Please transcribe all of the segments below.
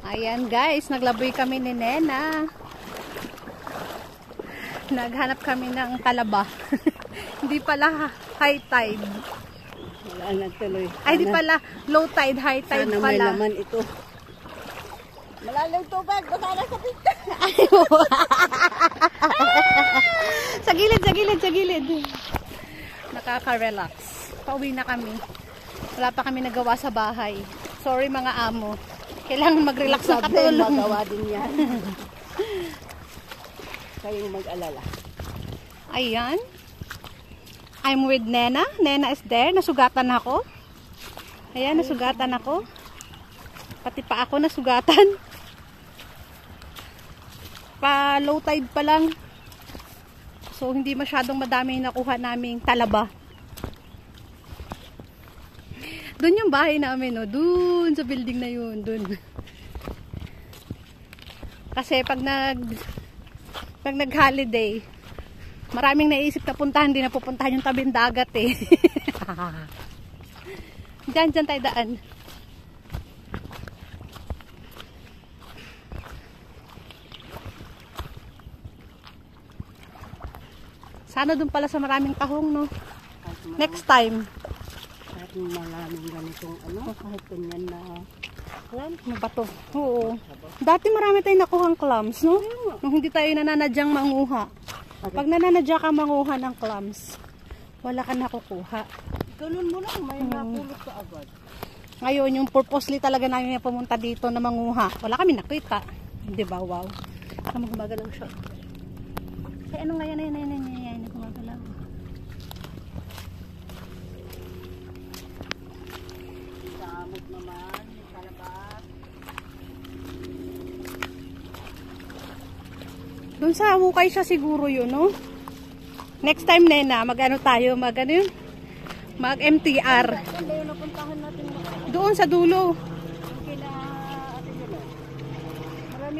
Ayan guys, naglaboy kami ni Nena. Naghanap kami ng talaba. Hindi pala high tide. Wala na tuloy. Ay, di pala low tide, high tide sana pala. May laman ito. Malalim tubig, baka na sa pinta. Sa gilid, sa gilid, sa gilid. Nakaka-relax. Pauwi na kami. Wala pa kami nagawa sa bahay. Sorry mga amo. Kailangan mag-relax ng katulong. Magawa din yan. Kayong mag-alala. Ayan. I'm with Nena. Nena is there. Nasugatan ako. Ayan, nasugatan ako. Pati pa ako nasugatan. Pa low tide pa lang. So, hindi masyadong madami yung nakuha naming talaba. Doon yung bahay namin, no? Doon sa building na yun. Doon. Kasi pag nag-holiday, maraming naisip na puntahan, hindi na pupuntahan yung tabing dagat eh. Diyan tayo daan. Sana doon pala sa maraming tahong, no? Next time. Kahit maraming ganitong kahit ganyan na clams. Ano ba to? Oo. Dati marami tayong nakuhang clams, no? Nung hindi tayo nananadyang manguha. Pag nananadya ka manguha ng clams, wala ka nakukuha. Ganun mo lang, may napulot ka agad. Ngayon, yung purposely talaga namin pumunta dito na manguha. Wala kami nakita. Di ba? Wow. Saan gumagalaw siya? Ay, ano nga yan? Yan. Gumagalaw. Samot naman, yung kalabas. Doon sa hukay siya siguro yun, no? Next time, Nena, mag-ano tayo? Mag-MTR. Doon sa dulo.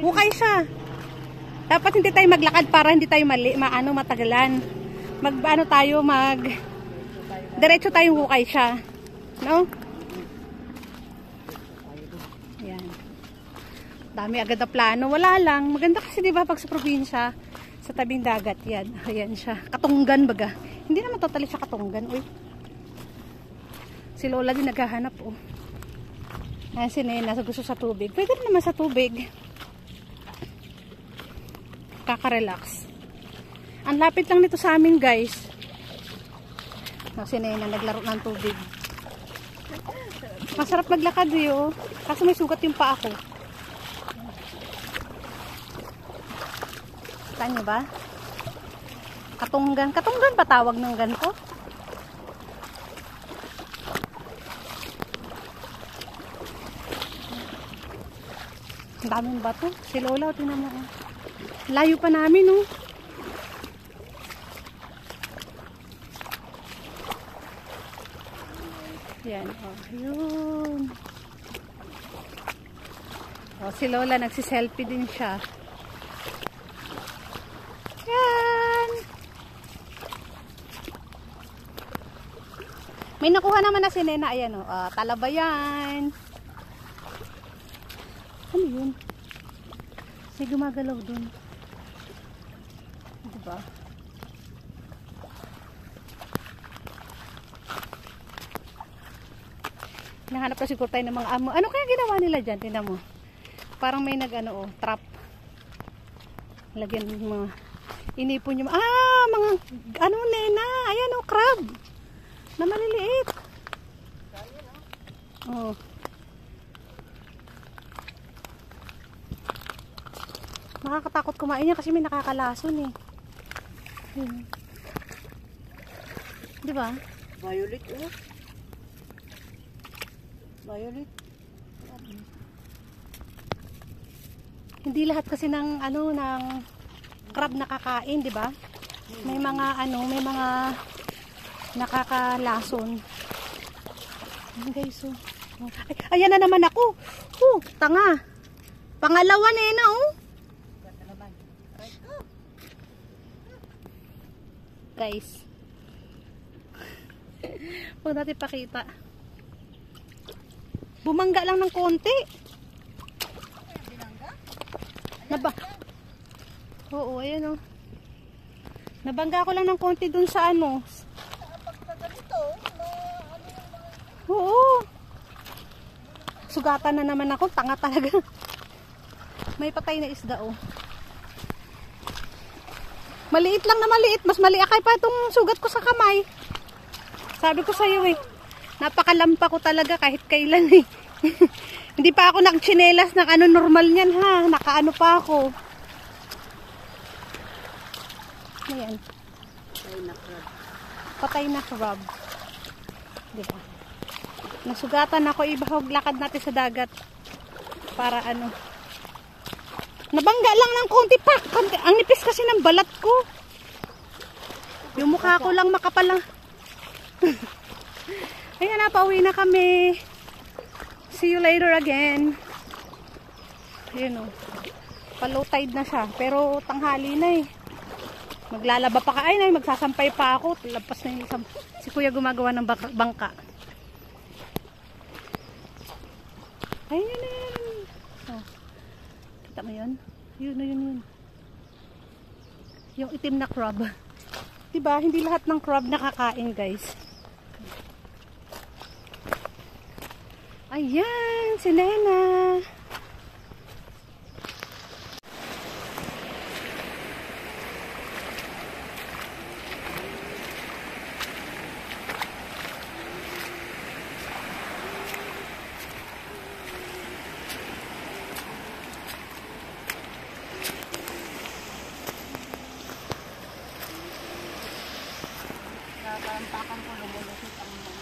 Hukay siya. Dapat hindi tayo maglakad para hindi tayo matagalan. Diretso tayong hukay siya. No? Ayan. Dami agad na plano. Wala lang. Maganda kasi diba pag sa probinsya, sa tabing dagat yan. Ayan siya. Katunggan baga. Hindi naman totally siya katunggan. Uy. Si Lola din naghahanap. Oh. Ayan si Nena. Gusto sa tubig. Pwede rin naman sa tubig. Kaka-relax. Ang lapit lang nito sa amin, guys. Si Nena naglaro ng tubig. Masarap maglakad eh, oh. Kaso may sugat yung paa ko. Saan nyo ba? Katunggan. Katunggan ba tawag ng ganito? Ang daming bato. Si Lola, tingnan mo. Layo pa namin, oh. Yan, oh. Yun. Oh, si Lola, nagsiselfie din siya. Yan. May nakuha naman na si Nena. Ayan, oh. Talaba yan. Ano yun? May gumagalaw dun. Diba? Nahanap na siguro tayo ng mga amo. Ano kaya ginawa nila dyan? Tingnan mo. Parang may trap. Lagyan mga inipon yung mga Nena. Ayan crab. Na maliliit. Oh. Nakakatakot kumain niya kasi may nakakalason eh. Di ba? Violet, oh. Violet. Hindi lahat kasi ng ng crab nakakain, di ba? May mga may mga nakakalason. Ayan guys, oh. Ay, ayan na naman ako. Tanga. Pangalawa Nena, oh. Guys. Huwag natin pakita. Bumangga lang ng konti. Naba. Oo, ayan oh. Nabangga ko lang ng konti dun sa ano. Oo. Sugatan na naman ako. Tanga talaga. May patay na isda oh. Maliit lang na maliit. Mas maliakay pa itong sugat ko sa kamay. Sabi ko sa'yo eh. Napakalampa ko talaga kahit kailan eh. Hindi pa ako nagchinelas ng ano normal niyan ha. Nakaano pa ako. Ayan. Patay na crab. Diba? Nasugatan ako. Ibahog lakad natin sa dagat. Para ano. Nabangga lang ng konti pa. Ang nipis kasi ng balat ko. Yung mukha ko lang makapal lang. Ayan na, pauwi na kami. See you later again. Ayan o. Pa-low tide na siya. Pero tanghali na eh. Maglalaba pa ka. Ay na, magsasampay pa ako. Lapas na yung si kuya gumagawa ng bangka. Ayan na yan. Oh. Kita mo yun? Yun. Yung itim na crab. Diba? Hindi lahat ng crab nakakain, guys. Ayan, si Nena. Tampakan ko lumulusot ang mga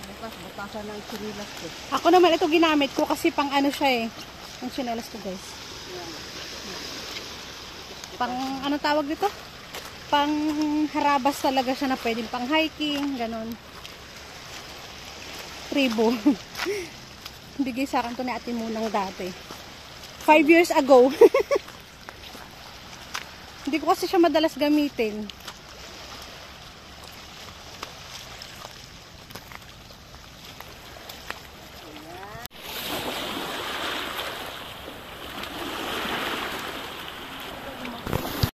bukas-bukasan ng sinilas ko. Ako naman ito ginamit ko kasi pang ano siya eh. Ang chinelas ko guys. Pang ano tawag dito? Pang harabas talaga siya na pwedeng pang hiking, ganon. Tribo. Bigay sa akin to ni Ate Munang dati. 5 years ago. Hindi ko kasi siya madalas gamitin.